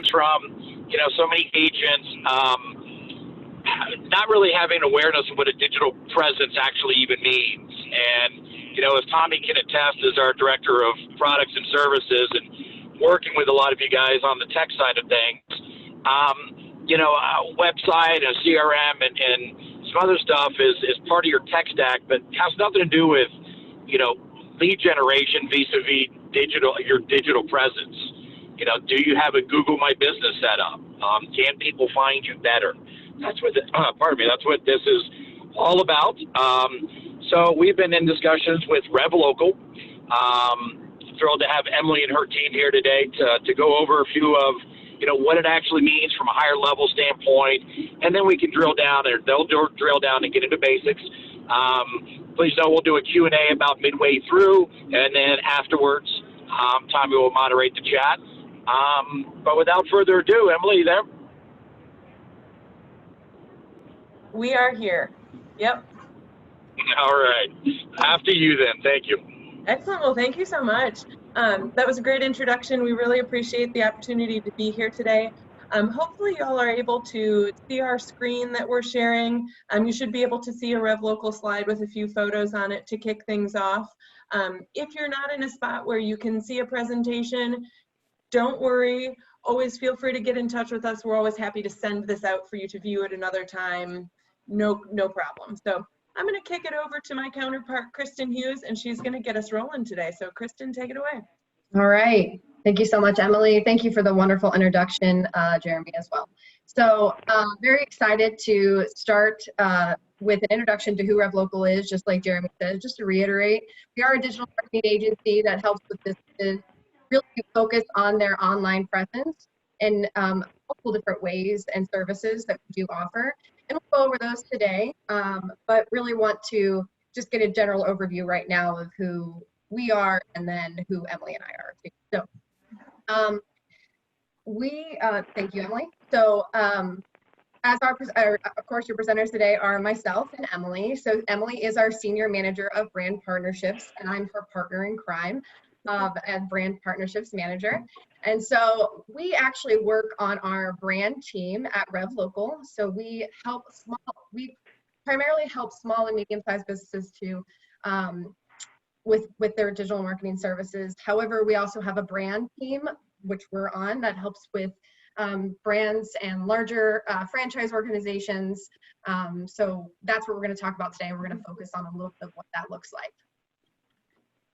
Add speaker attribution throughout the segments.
Speaker 1: from, so many agents not really having awareness of what a digital presence actually even means. And, as Tommy can attest, as our director of products and services and working with a lot of you guys on the tech side of things, a website, a CRM, and some other stuff is part of your tech stack, but has nothing to do with, lead generation vis-a-vis your digital presence. Do you have a Google My Business set up? Can people find you better? That's what, that's what this is all about. So we've been in discussions with RevLocal. Thrilled to have Emily and her team here today to go over a few of, what it actually means from a higher level standpoint, and then we can drill down, or they'll drill down and get into basics. Please know we'll do a Q&A about midway through, and then afterwards, Tommy will moderate the chat. But without further ado, Emily, you there?
Speaker 2: We are here. Yep.
Speaker 1: All right. After you then. Thank you.
Speaker 2: Excellent. Well, thank you so much. That was a great introduction. We really appreciate the opportunity to be here today. Hopefully you all are able to see our screen that we're sharing. You should be able to see a RevLocal slide with a few photos on it to kick things off. If you're not in a spot where you can see a presentation, don't worry. Always feel free to get in touch with us. We're always happy to send this out for you to view at another time. No problem. So I'm going to kick it over to my counterpart, Kristen Hughes, and she's going to get us rolling today. So Kristen, take it away.
Speaker 3: All right. Thank you so much, Emily. Thank you for the wonderful introduction, Jeremy, as well. So very excited to start with an introduction to who RevLocal is, just like Jeremy said. Just to reiterate, we are a digital marketing agency that helps with businesses really focus on their online presence in multiple different ways and services that we do offer. And we'll go over those today, but really want to just get a general overview right now of who we are and then who Emily and I are too. So thank you, Emily. So as of course, your presenters today are myself and Emily. So Emily is our Senior Manager of Brand Partnerships, and I'm her partner in crime and Brand Partnerships Manager. And so we actually work on our brand team at RevLocal. So we primarily help small and medium-sized businesses to with their digital marketing services. However, we also have a brand team, which we're on, that helps with brands and larger franchise organizations. So that's what we're going to talk about today. We're going to focus on a little bit of what that looks like.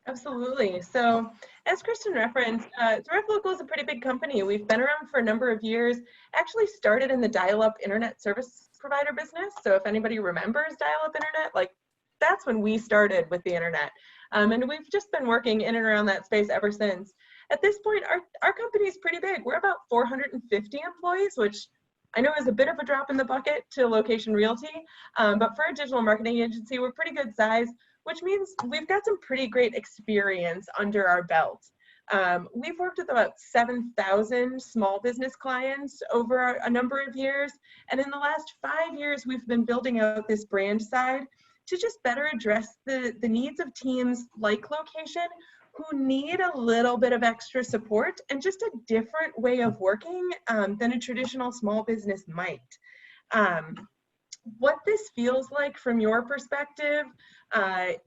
Speaker 2: Absolutely. So as Kristen referenced, RevLocal is a pretty big company. We've been around for a number of years, actually started in the dial-up internet service provider business. So if anybody remembers dial-up internet, like that's when we started with the internet. And we've just been working in and around that space ever since. At this point, our company is pretty big. We're about 450 employees, which I know is a bit of a drop in the bucket to Location Realty. But for a digital marketing agency, we're pretty good size, which means we've got some pretty great experience under our belt. We've worked with about 7,000 small business clients over a number of years. And in the last 5 years, we've been building out this brand side to just better address the needs of teams like Location who need a little bit of extra support and just a different way of working than a traditional small business might. What this feels like from your perspective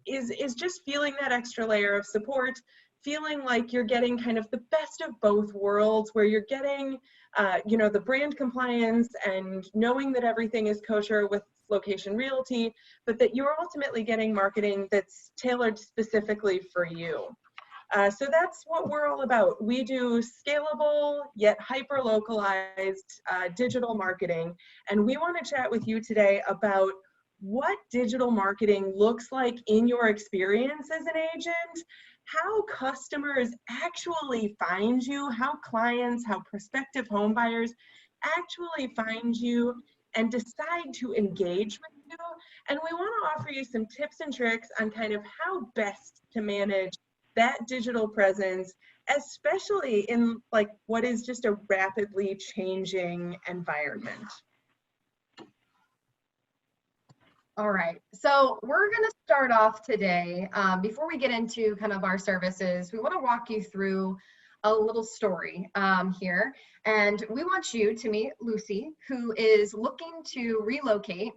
Speaker 2: is just feeling that extra layer of support, feeling like you're getting kind of the best of both worlds, where you're getting the brand compliance and knowing that everything is kosher with Location Realty, but that you're ultimately getting marketing that's tailored specifically for you. So that's what we're all about. We do scalable yet hyper-localized digital marketing, and we want to chat with you today about what digital marketing looks like in your experience as an agent, how customers actually find you, how clients, how prospective home buyers actually find you and decide to engage with you. And we want to offer you some tips and tricks on kind of how best to manage that digital presence, especially in like what is just a rapidly changing environment.
Speaker 3: All right, so we're going to start off today. Before we get into kind of our services, we want to walk you through a little story here. And we want you to meet Lucy, who is looking to relocate.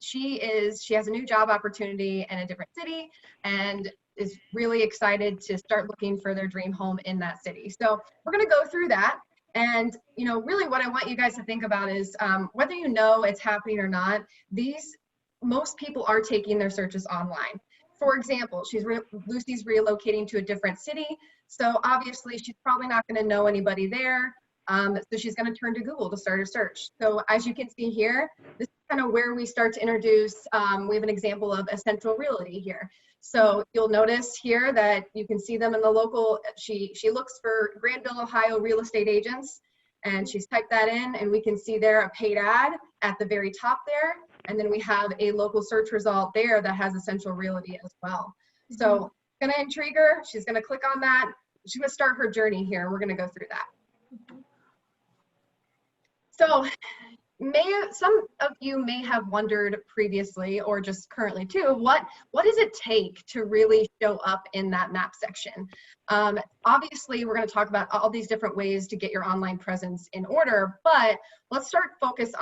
Speaker 3: She has a new job opportunity in a different city and is really excited to start looking for their dream home in that city. So we're going to go through that. And, really what I want you guys to think about is whether you know it's happening or not, most people are taking their searches online. For example, Lucy's relocating to a different city. So obviously she's probably not going to know anybody there. So she's going to turn to Google to start a search. So as you can see here, this is kind of where we start to introduce, we have an example of Essential Realty here. So you'll notice here that you can see them in the local, she looks for Granville, Ohio real estate agents, and she's typed that in, and we can see there a paid ad at the very top there. And then we have a local search result there that has Essential Realty as well. So it's going to intrigue her. She's going to click on that. She's going to start her journey here. We're going to go through that. So some of you may have wondered previously, or just currently too, what does it take to really show up in that map section? Obviously, we're going to talk about all these different ways to get your online presence in order, but let's start to focus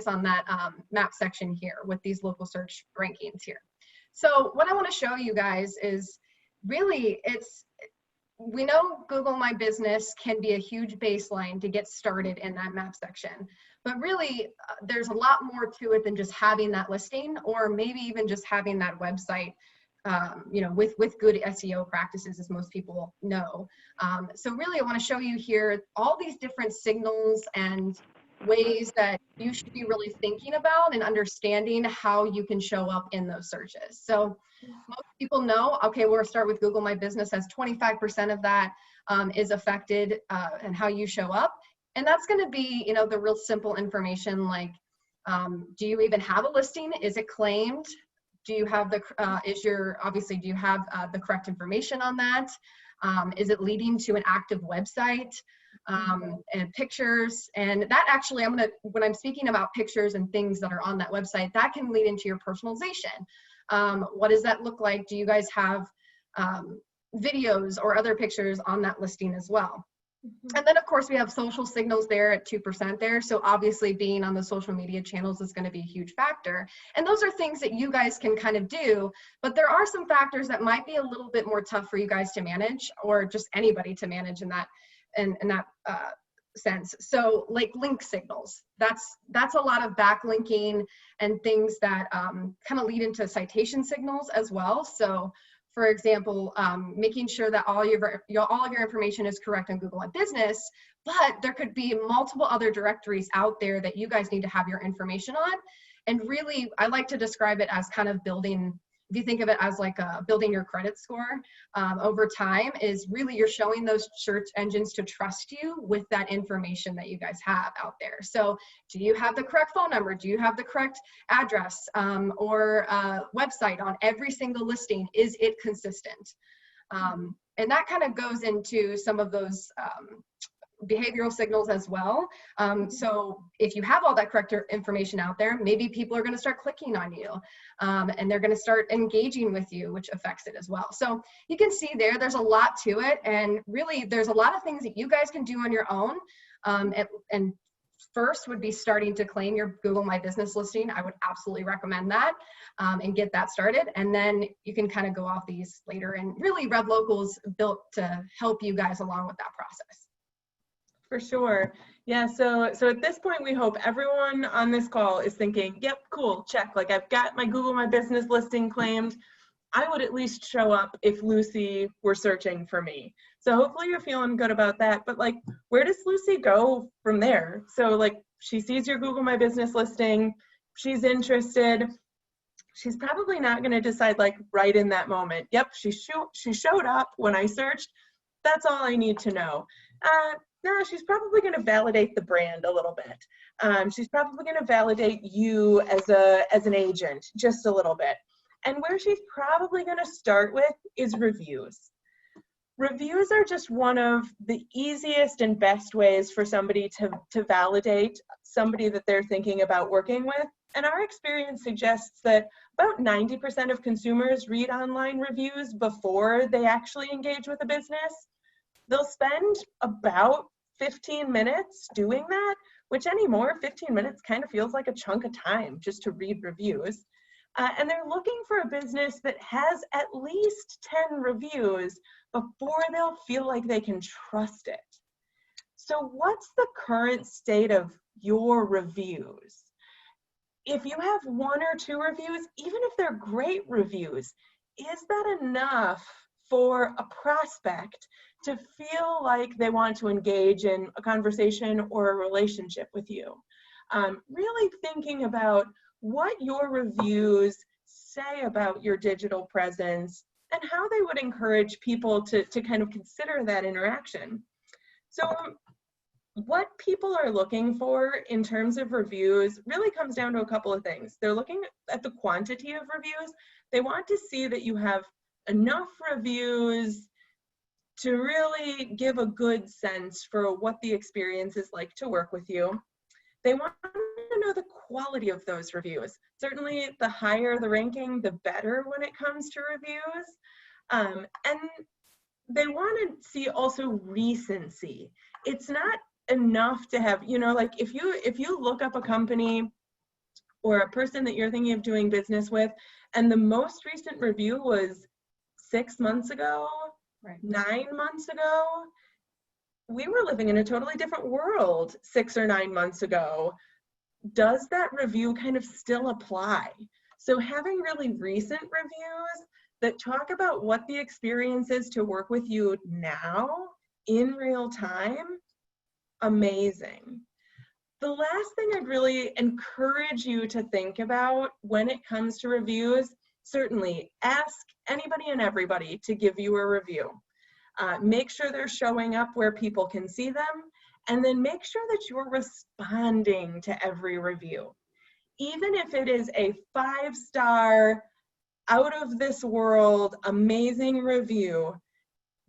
Speaker 3: on that map section here with these local search rankings here. So what I want to show you guys is really we know Google My Business can be a huge baseline to get started in that map section, but really there's a lot more to it than just having that listing, or maybe even just having that website, with good SEO practices, as most people know. So really I want to show you here all these different signals and ways that you should be really thinking about and understanding how you can show up in those searches. So most people know, okay, we'll start with Google My Business, as 25% of that is affected and how you show up. And that's going to be, the real simple information like, do you even have a listing? Is it claimed? Do you have the, do you have the correct information on that? Is it leading to an active website? And pictures, and that actually, when I'm speaking about pictures and things that are on that website, that can lead into your personalization. What does that look like? Do you guys have videos or other pictures on that listing as well? And then of course we have social signals there at 2% there. So obviously being on the social media channels is going to be a huge factor. And those are things that you guys can kind of do, but there are some factors that might be a little bit more tough for you guys to manage, or just anybody to manage in that sense. So like link signals, that's a lot of backlinking and things that kind of lead into citation signals as well. So for example, making sure that all of your information is correct on Google My Business, but there could be multiple other directories out there that you guys need to have your information on. And really, I like to describe it as kind of building, if you think of it as like building your credit score over time, is really you're showing those search engines to trust you with that information that you guys have out there. So do you have the correct phone number? Do you have the correct address or website on every single listing? Is it consistent? And that kind of goes into some of those behavioral signals as well. So if you have all that correct information out there, maybe people are going to start clicking on you and they're going to start engaging with you, which affects it as well. So you can see there's a lot to it. And really, there's a lot of things that you guys can do on your own. And first would be starting to claim your Google My Business listing. I would absolutely recommend that and get that started. And then you can kind of go off these later. And really, RevLocal is built to help you guys along with that process.
Speaker 2: For sure. Yeah, so at this point, we hope everyone on this call is thinking, yep, cool, check. Like I've got my Google My Business listing claimed. I would at least show up if Lucy were searching for me. So hopefully you're feeling good about that. But like, where does Lucy go from there? So like, she sees your Google My Business listing, she's interested. She's probably not going to decide like right in that moment, yep, she showed up when I searched. That's all I need to know. No, she's probably going to validate the brand a little bit. She's probably going to validate you as an agent just a little bit. And where she's probably going to start with is reviews. Reviews are just one of the easiest and best ways for somebody to validate somebody that they're thinking about working with And our experience suggests that about 90% of consumers read online reviews before they actually engage with a business. They'll spend about 15 minutes doing that, which anymore, 15 minutes kind of feels like a chunk of time just to read reviews. And they're looking for a business that has at least 10 reviews before they'll feel like they can trust it. So what's the current state of your reviews? If you have 1 or 2 reviews, even if they're great reviews, is that enough for a prospect to feel like they want to engage in a conversation or a relationship with you? Really thinking about what your reviews say about your digital presence and how they would encourage people to kind of consider that interaction. So what people are looking for in terms of reviews really comes down to a couple of things. They're looking at the quantity of reviews. They want to see that you have enough reviews to really give a good sense for what the experience is like to work with you. They want to know the quality of those reviews. Certainly the higher the ranking, the better when it comes to reviews. And they want to see also recency. It's not enough to have, you know, like if you look up a company or a person that you're thinking of doing business with, and the most recent review was 6 months ago,
Speaker 3: Right.
Speaker 2: 9 months ago, we were living in a totally different world 6 or 9 months ago. Does that review kind of still apply? So having really recent reviews that talk about what the experience is to work with you now in real time, amazing. The last thing I'd really encourage you to think about when it comes to reviews, certainly ask anybody and everybody to give you a review. Make sure they're showing up where people can see them, and then make sure that you're responding to every review. Even if it is a 5-star, out of this world, amazing review,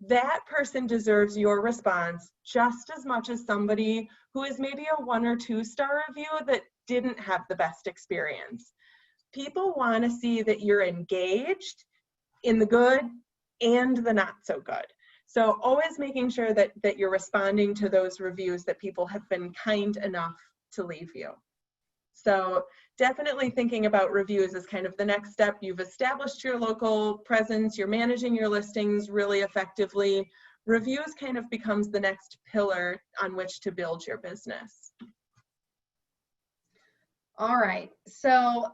Speaker 2: that person deserves your response just as much as somebody who is maybe a 1 or 2-star review that didn't have the best experience. People want to see that you're engaged in the good and the not so good. So always making sure that you're responding to those reviews that people have been kind enough to leave you. So definitely thinking about reviews as kind of the next step. You've established your local presence, you're managing your listings really effectively. Reviews kind of becomes the next pillar on which to build your business.
Speaker 3: All right, so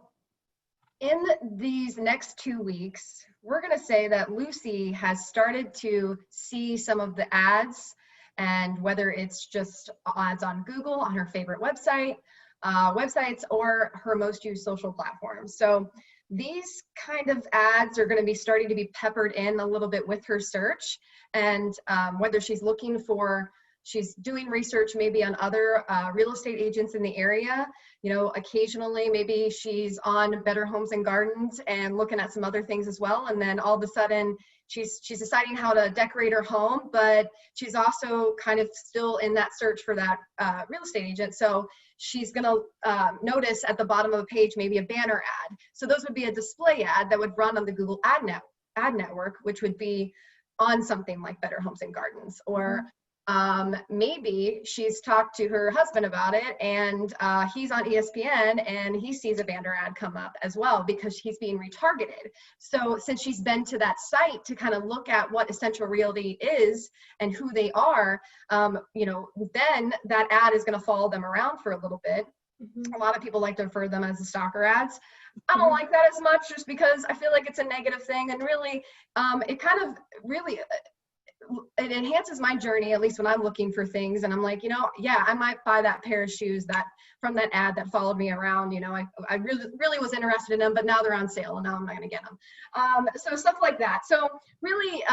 Speaker 3: in these next 2 weeks, we're going to say that Lucy has started to see some of the ads, and whether it's just ads on Google, on her favorite websites, or her most used social platforms. So these kind of ads are going to be starting to be peppered in a little bit with her search, and whether she's looking for, she's doing research maybe on other real estate agents in the area. You know, occasionally maybe she's on Better Homes and Gardens and looking at some other things as well. And then all of a sudden she's deciding how to decorate her home, but she's also kind of still in that search for that real estate agent. So she's going to notice at the bottom of the page maybe a banner ad. So those would be a display ad that would run on the Google ad network, which would be on something like Better Homes and Gardens. Or maybe she's talked to her husband about it, and he's on ESPN and he sees a banner ad come up as well because he's being retargeted. So since she's been to that site to kind of look at what Essential Realty is and who they are, you know, then that ad is going to follow them around for a little bit. A lot of people like to refer them as the stalker ads. I don't like that as much, just because I feel like it's a negative thing, and really it kind of really it enhances my journey, at least when I'm looking for things, and I'm like, you know, yeah, I might buy that pair of shoes that from that ad that followed me around. You know, I really was interested in them, but now they're on sale and now I'm not going to get them. So stuff like that. So really,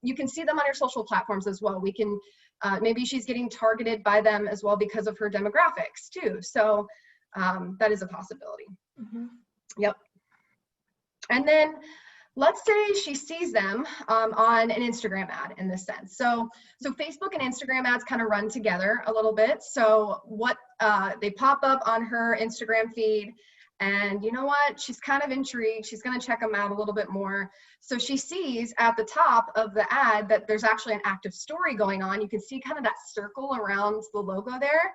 Speaker 3: you can see them on your social platforms as well. We can maybe she's getting targeted by them as well because of her demographics too. So that is a possibility. Yep. And then let's say she sees them on an Instagram ad in this sense. So Facebook and Instagram ads kind of run together a little bit. So what they pop up on her Instagram feed, And you know what? She's kind of intrigued. She's going to check them out a little bit more. So she sees at the top of the ad that there's actually an active story going on. You can see kind of that circle around the logo there.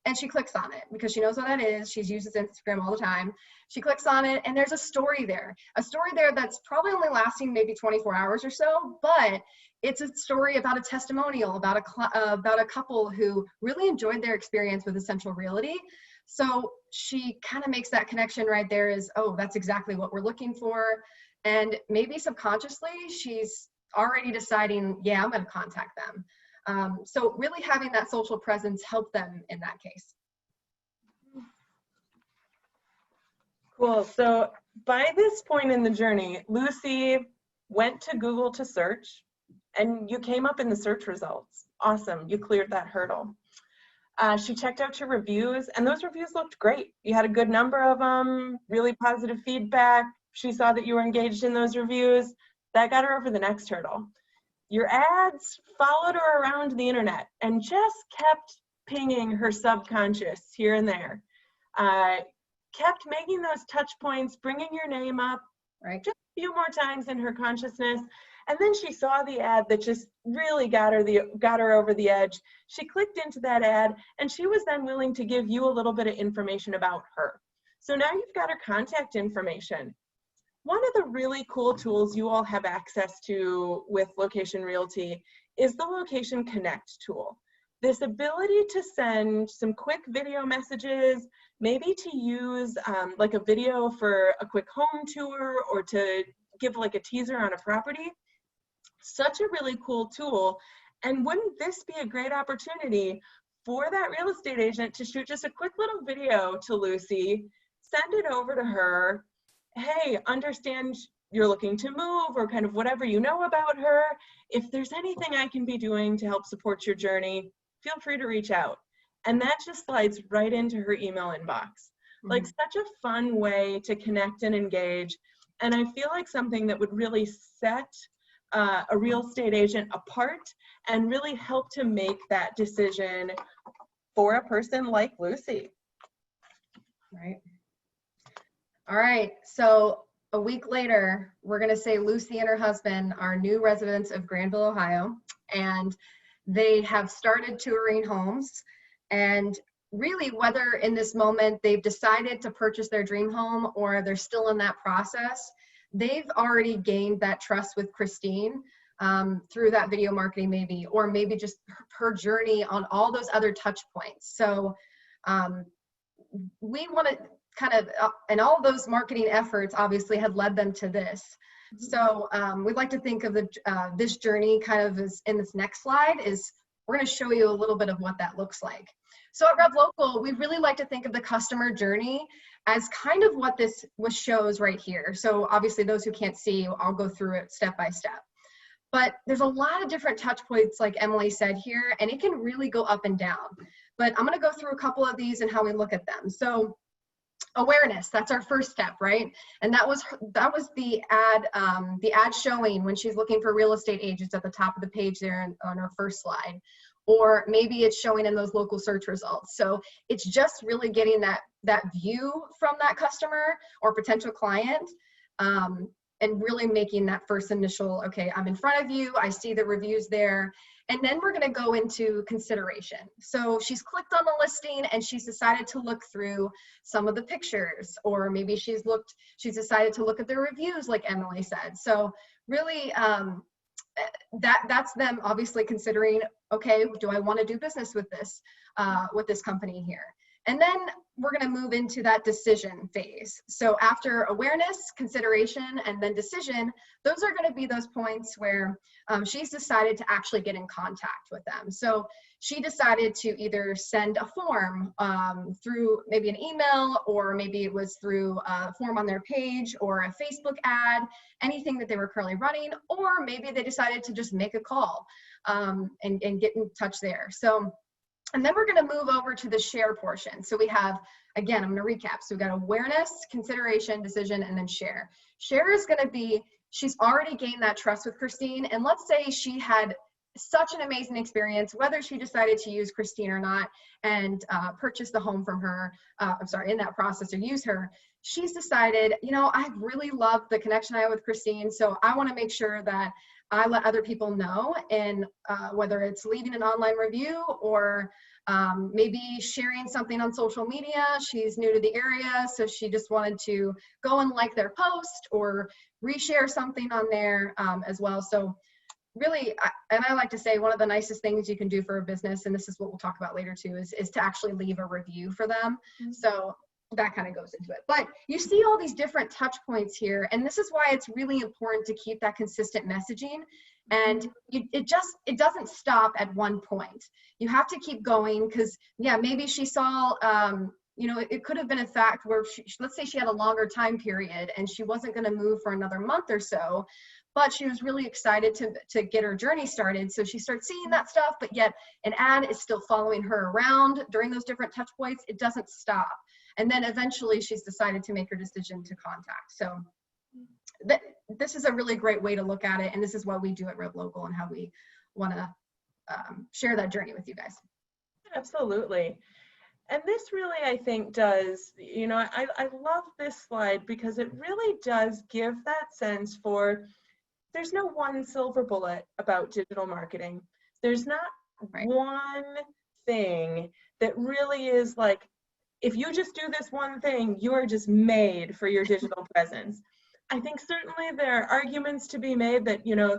Speaker 3: And she clicks on it because she knows what that is. She uses Instagram all the time. She clicks on it and there's a story there that's probably only lasting maybe 24 hours or so, but it's a story about a testimonial, about a couple who really enjoyed their experience with Essential Realty. So she kind of makes that connection right there is, oh, that's exactly what we're looking for. And maybe subconsciously, she's already deciding, yeah, I'm going to contact them. So really having that social presence helped them in that case.
Speaker 2: Cool. So by this point in the journey, Lucy went to Google to search, and you came up in the search results. Awesome. You cleared that hurdle. She checked out your reviews, and those reviews looked great. You had a good number of them, really positive feedback. She saw that you were engaged in those reviews. That got her over the next hurdle. Your ads followed her around the internet and just kept pinging her subconscious here and there. Kept making those touch points, bringing your name up,
Speaker 3: right,
Speaker 2: just a few more times in her consciousness. And then she saw the ad that just really got her over the edge. She clicked into that ad, and she was then willing to give you a little bit of information about her. So now you've got her contact information. One of the really cool tools you all have access to with Location Realty is the Location Connect tool. This ability to send some quick video messages, maybe to use like a video for a quick home tour or to give like a teaser on a property. Such a really cool tool. And wouldn't this be a great opportunity for that real estate agent to shoot just a quick little video to Lucy, send it over to her, hey, understand you're looking to move, or kind of whatever you know about her. If there's anything I can be doing to help support your journey, feel free to reach out. And that just slides right into her email inbox. Like such a fun way to connect and engage. And I feel like something that would really set a real estate agent apart and really help to make that decision for a person like Lucy.
Speaker 3: Right. All right, so a week later, we're gonna say Lucy and her husband are new residents of Granville, Ohio, and they have started touring homes. And really, whether in this moment they've decided to purchase their dream home or they're still in that process, they've already gained that trust with Christine through that video marketing maybe, or maybe just her journey on all those other touch points. So we want to kind of, and all those marketing efforts obviously had led them to this. So we'd like to think of this journey kind of as in this next slide is we're going to show you a little bit of what that looks like. So at RevLocal, we really like to think of the customer journey as kind of what this shows right here. So obviously those who can't see, I'll go through it step by step. But there's a lot of different touch points, like Emily said here, and it can really go up and down. But I'm going to go through a couple of these and how we look at them. So awareness, that's our first step, right? And that was the ad showing when she's looking for real estate agents at the top of the page there on her first slide. Or maybe it's showing in those local search results. So it's just really getting that view from that customer or potential client, and really making that first initial, okay, I'm in front of you, I see the reviews there. And then we're gonna go into consideration. So she's clicked on the listing and she's decided to look through some of the pictures, or maybe she's decided to look at the reviews like Emily said. So really, that's them obviously considering, okay, do I want to do business with this company here? And then we're going to move into that decision phase. So after awareness, consideration, and then decision, those are going to be those points where she's decided to actually get in contact with them. So she decided to either send a form through maybe an email, or maybe it was through a form on their page or a Facebook ad, anything that they were currently running, or maybe they decided to just make a call and get in touch there. So, and then we're going to move over to the share portion. So we have, again, I'm going to recap. So we've got awareness, consideration, decision, and then share. Share is going to be, she's already gained that trust with Christine. And let's say she had such an amazing experience, whether she decided to use Christine or not and purchase the home from her, I'm sorry, in that process, or use her. She's decided, you know, I really love the connection I have with Christine, so I want to make sure that I let other people know, and whether it's leaving an online review or maybe sharing something on social media. She's new to the area, so she just wanted to go and like their post or reshare something on there as well. So really, and I like to say, one of the nicest things you can do for a business, and this is what we'll talk about later too, is to actually leave a review for them. Mm-hmm. So that kind of goes into it. But you see all these different touch points here, and this is why it's really important to keep that consistent messaging. And it doesn't stop at one point. You have to keep going, because yeah, maybe she saw, you know, it could have been a fact where let's say she had a longer time period and she wasn't going to move for another month or so, but she was really excited to get her journey started. So she starts seeing that stuff, but yet an ad is still following her around during those different touch points. It doesn't stop. And then eventually she's decided to make her decision to contact. So this is a really great way to look at it. And this is what we do at RevLocal and how we want to share that journey with you guys.
Speaker 2: Absolutely. And this really, I think, does, you know, I love this slide because it really does give that sense for, there's no one silver bullet about digital marketing. There's not one thing that really is like, if you just do this one thing, you are just made for your digital presence. I think certainly there are arguments to be made that, you know,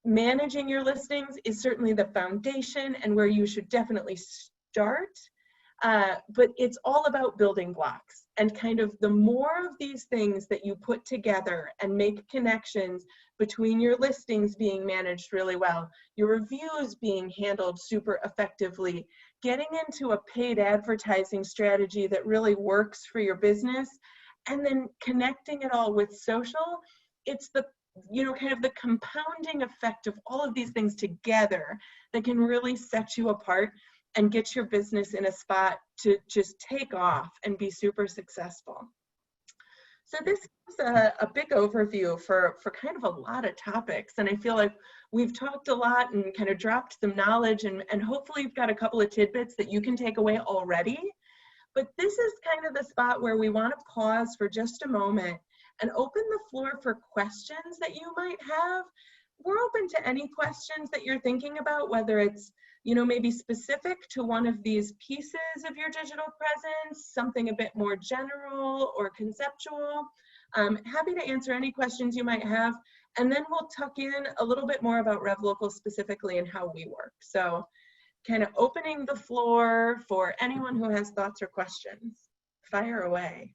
Speaker 2: managing your listings is certainly the foundation and where you should definitely start. But it's all about building blocks, and kind of the more of these things that you put together and make connections between your listings being managed really well, your reviews being handled super effectively, getting into a paid advertising strategy that really works for your business, and then connecting it all with social, it's the, you know, kind of the compounding effect of all of these things together that can really set you apart and get your business in a spot to just take off and be super successful. So this is a big overview for kind of a lot of topics. And I feel like we've talked a lot and kind of dropped some knowledge, and hopefully you've got a couple of tidbits that you can take away already. But this is kind of the spot where we want to pause for just a moment and open the floor for questions that you might have. We're open to any questions that you're thinking about, whether it's, you know, maybe specific to one of these pieces of your digital presence, something a bit more general or conceptual. Happy to answer any questions you might have. And then we'll tuck in a little bit more about RevLocal specifically and how we work. So kind of opening the floor for anyone who has thoughts or questions. Fire away.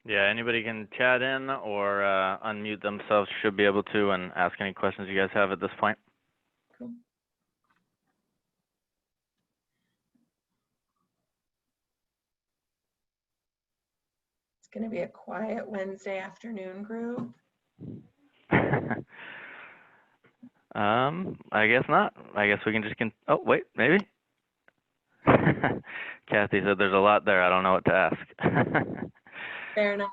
Speaker 4: Yeah, anybody can chat in or unmute themselves, should be able to, and ask any questions you guys have at this point.
Speaker 2: Cool. It's going to be a quiet Wednesday afternoon group.
Speaker 4: I guess not. I guess we can just oh, wait, maybe? Kathy said there's a lot there. I don't know what to ask.
Speaker 2: Fair enough.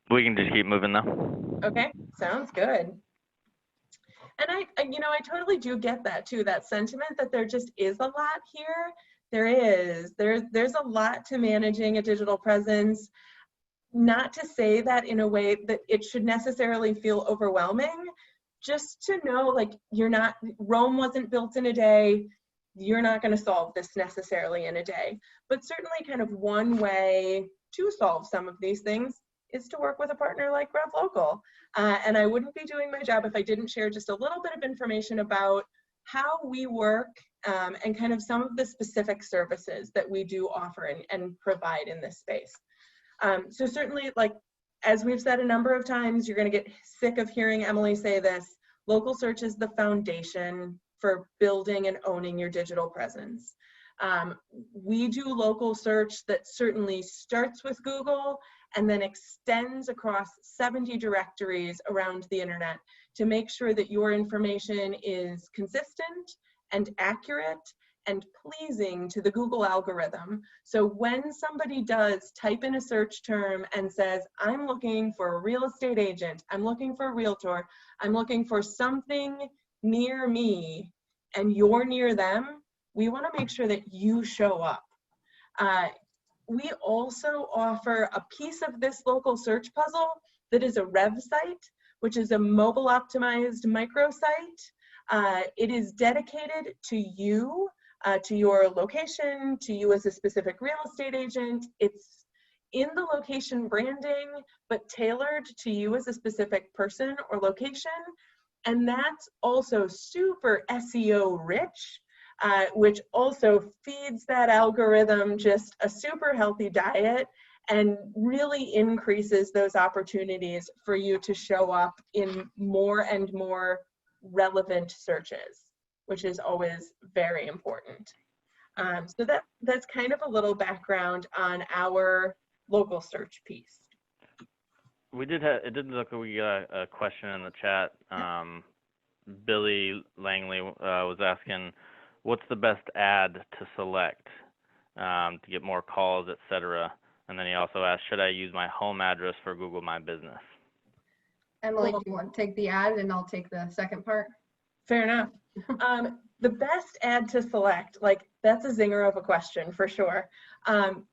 Speaker 4: We can just keep moving though.
Speaker 2: Okay, sounds good. And you know, I totally do get that too, that sentiment that there just is a lot here. There's a lot to managing a digital presence. Not to say that in a way that it should necessarily feel overwhelming, just to know, like, Rome wasn't built in a day. You're not going to solve this necessarily in a day, but certainly kind of one way to solve some of these things is to work with a partner like RevLocal. And I wouldn't be doing my job if I didn't share just a little bit of information about how we work and kind of some of the specific services that we do offer and provide in this space. So certainly, like, as we've said a number of times, you're going to get sick of hearing Emily say this, local search is the foundation for building and owning your digital presence. We do local search that certainly starts with Google and then extends across 70 directories around the internet to make sure that your information is consistent and accurate and pleasing to the Google algorithm. So when somebody does type in a search term and says, I'm looking for a real estate agent, I'm looking for a realtor, I'm looking for something near me, and you're near them, we want to make sure that you show up. We also offer a piece of this local search puzzle that is a Rev site, which is a mobile optimized microsite. It is dedicated to you, to your location, to you as a specific real estate agent. It's in the location branding, but tailored to you as a specific person or location. And that's also super SEO rich, which also feeds that algorithm just a super healthy diet and really increases those opportunities for you to show up in more and more relevant searches, which is always very important. So that's kind of a little background on our local search piece.
Speaker 4: It did look like we got a question in the chat. Billy Langley was asking, what's the best ad to select to get more calls, etc.? And then he also asked, should I use my home address for Google My Business?
Speaker 3: Emily, do you want to take the ad and I'll take the second part?
Speaker 2: Fair enough. The best ad to select, like that's a zinger of a question for sure.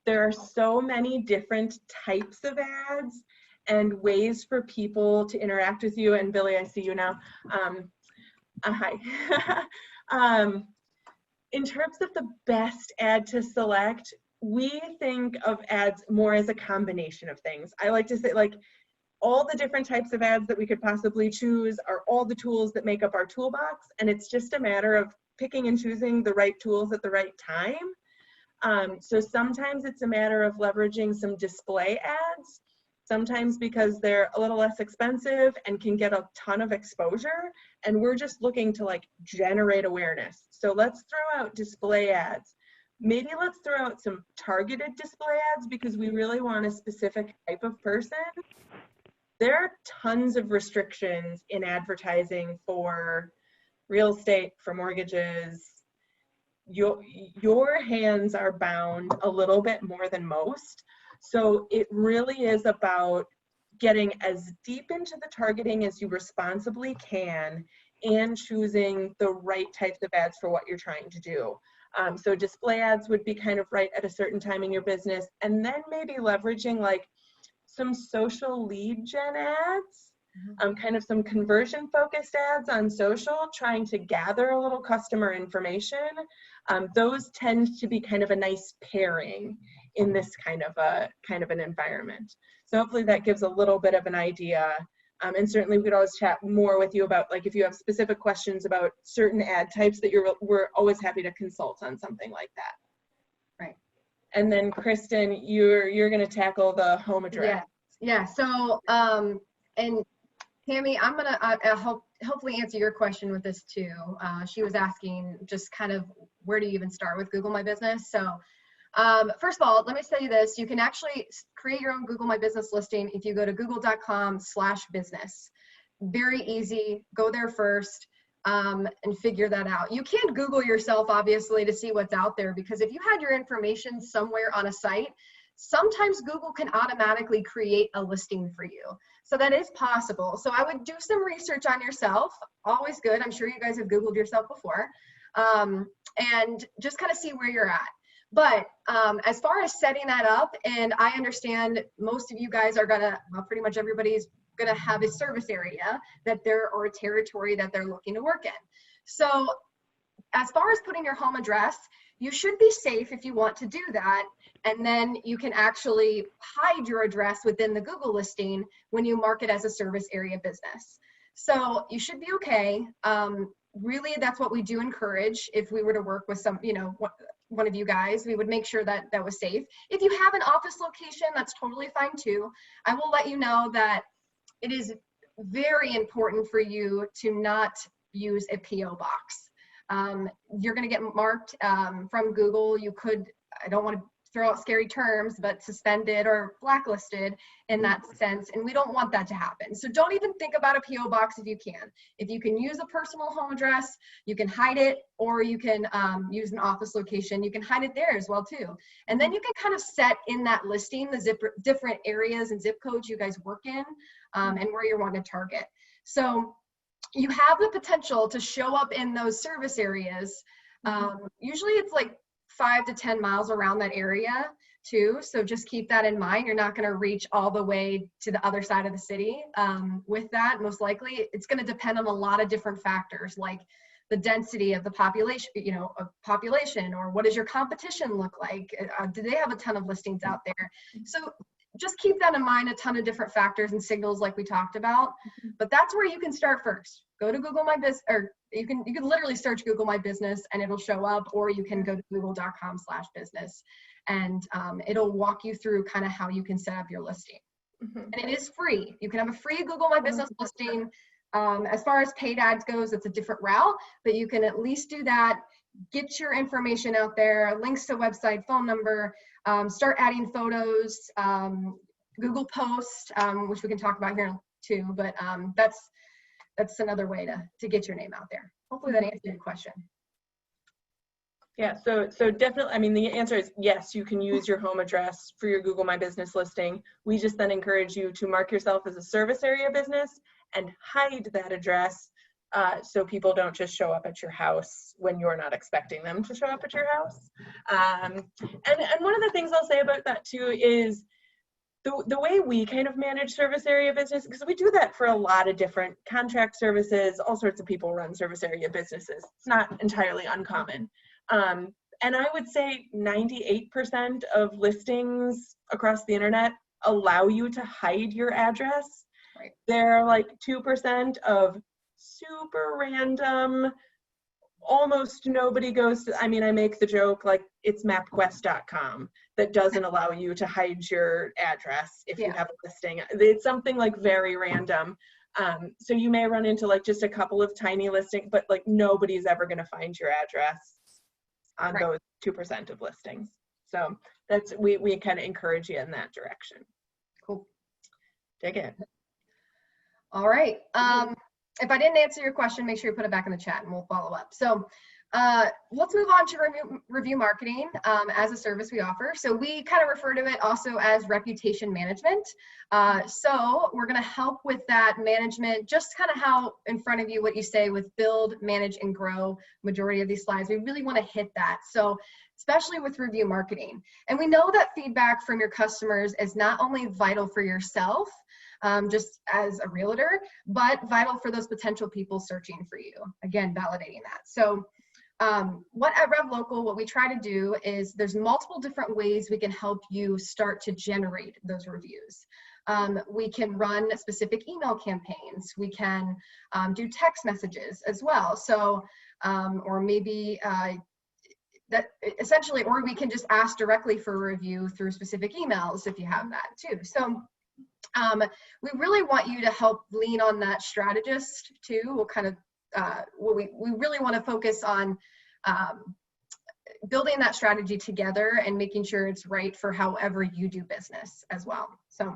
Speaker 2: There are so many different types of ads and ways for people to interact with you. And Billy, I see you now. Hi. In terms of the best ad to select, we think of ads more as a combination of things. I like to say, like, all the different types of ads that we could possibly choose are all the tools that make up our toolbox, and it's just a matter of picking and choosing the right tools at the right time. So sometimes it's a matter of leveraging some display ads, sometimes because they're a little less expensive and can get a ton of exposure, and we're just looking to like generate awareness. So let's throw out display ads. Maybe let's throw out some targeted display ads because we really want a specific type of person. There are tons of restrictions in advertising for real estate, for mortgages. Your hands are bound a little bit more than most. So it really is about getting as deep into the targeting as you responsibly can and choosing the right types of ads for what you're trying to do. So display ads would be kind of right at a certain time in your business, and then maybe leveraging like some social lead gen ads, kind of some conversion focused ads on social, trying to gather a little customer information. Those tend to be kind of a nice pairing in this kind of an environment. So hopefully that gives a little bit of an idea. And certainly we could always chat more with you about, like, if you have specific questions about certain ad types that we're always happy to consult on something like that.
Speaker 3: Right.
Speaker 2: And then Kristen, you're going to tackle the home address.
Speaker 3: Yeah. So, and Tammy, I'm going to hopefully answer your question with this too. She was asking just kind of where do you even start with Google My Business? So first of all, let me tell you this. You can actually create your own Google My Business listing if you go to google.com/business. Very easy. Go there first and figure that out. You can't Google yourself, obviously, to see what's out there, because if you had your information somewhere on a site, sometimes Google can automatically create a listing for you. So that is possible. So I would do some research on yourself. Always good. I'm sure you guys have Googled yourself before. And just kind of see where you're at. But as far as setting that up, and I understand most of you guys are gonna, well, pretty much everybody's gonna have a service area or a territory that they're looking to work in. So as far as putting your home address, you should be safe if you want to do that. And then you can actually hide your address within the Google listing when you mark it as a service area business. So you should be okay. Really, that's what we do encourage. If we were to work with some, one of you guys, we would make sure that that was safe. If you have an office location, that's totally fine too. I will let you know that it is very important for you to not use a PO box. You're going to get marked from Google. You could, I don't want to throw out scary terms, but suspended or blacklisted in that sense. And we don't want that to happen. So don't even think about a PO box if you can. If you can use a personal home address, you can hide it, or you can use an office location. You can hide it there as well too. And then you can kind of set in that listing the different areas and zip codes you guys work in and where you're wanting to target. So you have the potential to show up in those service areas. Usually it's like 5 to 10 miles around that area too. So just keep that in mind. You're not going to reach all the way to the other side of the city. With that, most likely it's going to depend on a lot of different factors, like the density of the population, or what does your competition look like? Do they have a ton of listings out there? So just keep that in mind, a ton of different factors and signals like we talked about. But that's where you can start first. Go to Google My Business, or you can literally search Google My Business and it'll show up, or you can go to google.com/business and it'll walk you through kind of how you can set up your listing. And it is free. You can have a free Google My Business listing. As far as paid ads goes, it's a different route, but you can at least do that. Get your information out there, links to website, phone number, start adding photos, Google Post, which we can talk about here too, but that's another way to get your name out there. Hopefully that answered your question.
Speaker 2: Yeah, so definitely, I mean, the answer is yes, you can use your home address for your Google My Business listing. We just then encourage you to mark yourself as a service area business and hide that address so people don't just show up at your house when you're not expecting them to show up at your house. And one of the things I'll say about that too is the way we kind of manage service area business, because we do that for a lot of different contract services, all sorts of people run service area businesses. It's not entirely uncommon. And I would say 98% of listings across the internet allow you to hide your address.
Speaker 3: Right.
Speaker 2: There are like 2% of super random, almost nobody goes to, I mean, I make the joke like it's mapquest.com that doesn't allow you to hide your address if you have a listing. It's something like very random. So you may run into like just a couple of tiny listings, but like nobody's ever going to find your address on those 2% of listings. So that's, we kind of encourage you in that direction.
Speaker 3: Cool.
Speaker 2: Dig in.
Speaker 3: All right. If I didn't answer your question, make sure you put it back in the chat and we'll follow up. So let's move on to review marketing as a service we offer. So we kind of refer to it also as reputation management. So we're going to help with that management, just kind of how in front of you, what you say with build, manage, and grow, majority of these slides. We really want to hit that. So especially with review marketing. And we know that feedback from your customers is not only vital for yourself, just as a realtor, but vital for those potential people searching for you. Again, validating that. So what at RevLocal, what we try to do is there's multiple different ways we can help you start to generate those reviews. We can run specific email campaigns. We can do text messages as well. So, or maybe that essentially, or we can just ask directly for a review through specific emails if you have that too. So we really want you to help lean on that strategist too. We'll kind of, we really want to focus on building that strategy together and making sure it's right for however you do business as well. So,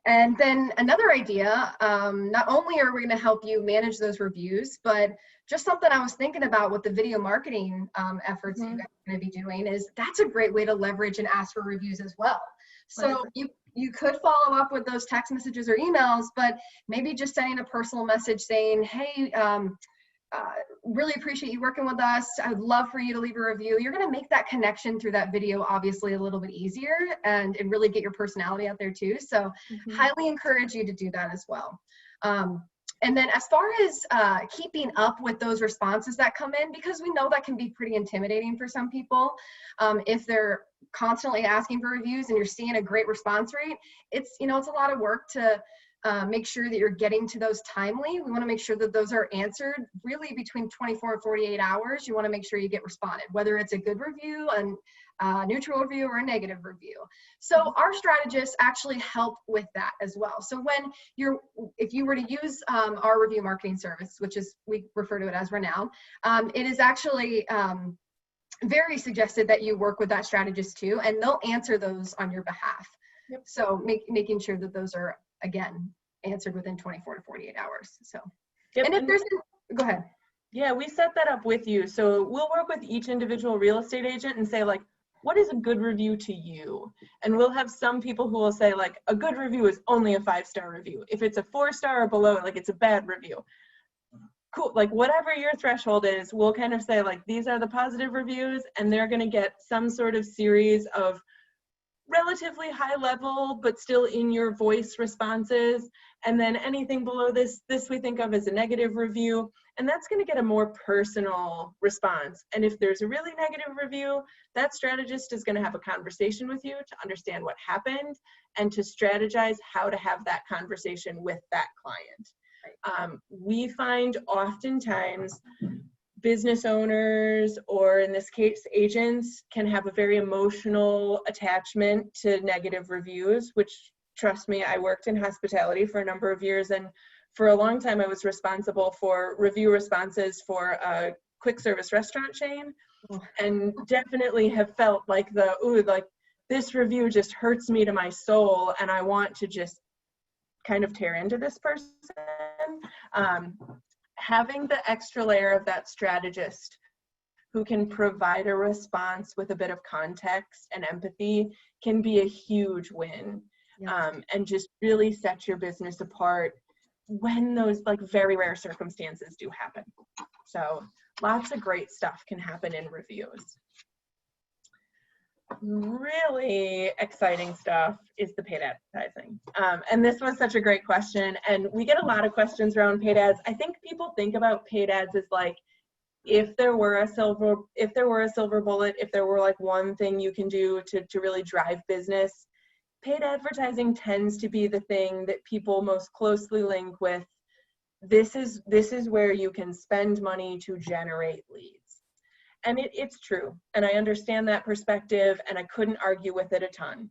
Speaker 3: and then another idea, not only are we going to help you manage those reviews, but just something I was thinking about with the video marketing efforts you guys are going to be doing is that's a great way to leverage and ask for reviews as well. So you could follow up with those text messages or emails, but maybe just sending a personal message saying, hey, really appreciate you working with us. I'd love for you to leave a review. You're going to make that connection through that video obviously a little bit easier and really get your personality out there too. So highly encourage you to do that as well. And then as far as keeping up with those responses that come in, because we know that can be pretty intimidating for some people, if they're constantly asking for reviews and you're seeing a great response rate, it's, you know, it's a lot of work to make sure that you're getting to those timely. We want to make sure that those are answered really between 24 and 48 hours. You want to make sure you get responded, whether it's a good review, a neutral review, or a negative review. So our strategists actually help with that as well. So when if you were to use our review marketing service, which is, we refer to it as Renown, it is actually very suggested that you work with that strategist too, and they'll answer those on your behalf.
Speaker 2: Yep.
Speaker 3: So making sure that those are, again, answered within 24 to 48 hours. So,
Speaker 2: Yep.
Speaker 3: and if there's, go ahead.
Speaker 2: Yeah, we set that up with you. So we'll work with each individual real estate agent and say, like, what is a good review to you? And we'll have some people who will say, like, a good review is only a 5-star review. If it's a 4-star or below, like, it's a bad review. Cool. Like, whatever your threshold is, we'll kind of say, like, these are the positive reviews, and they're going to get some sort of series of relatively high level, but still in your voice responses. And then anything below this we think of as a negative review, and that's going to get a more personal response. And if there's a really negative review, that strategist is going to have a conversation with you to understand what happened and to strategize how to have that conversation with that client. We find oftentimes business owners, or in this case, agents, can have a very emotional attachment to negative reviews, which, trust me, I worked in hospitality for a number of years, and for a long time I was responsible for review responses for a quick service restaurant chain, and definitely have felt like like this review just hurts me to my soul, and I want to just kind of tear into this person. Having the extra layer of that strategist who can provide a response with a bit of context and empathy can be a huge win.
Speaker 3: Yeah.
Speaker 2: And just really set your business apart when those, like, very rare circumstances do happen. So lots of great stuff can happen in reviews. Really exciting stuff is the paid advertising. And this was such a great question. And we get a lot of questions around paid ads. I think people think about paid ads as like, if there were a silver bullet, if there were like one thing you can do to really drive business, paid advertising tends to be the thing that people most closely link with, this is where you can spend money to generate leads. And it's true, and I understand that perspective, and I couldn't argue with it a ton.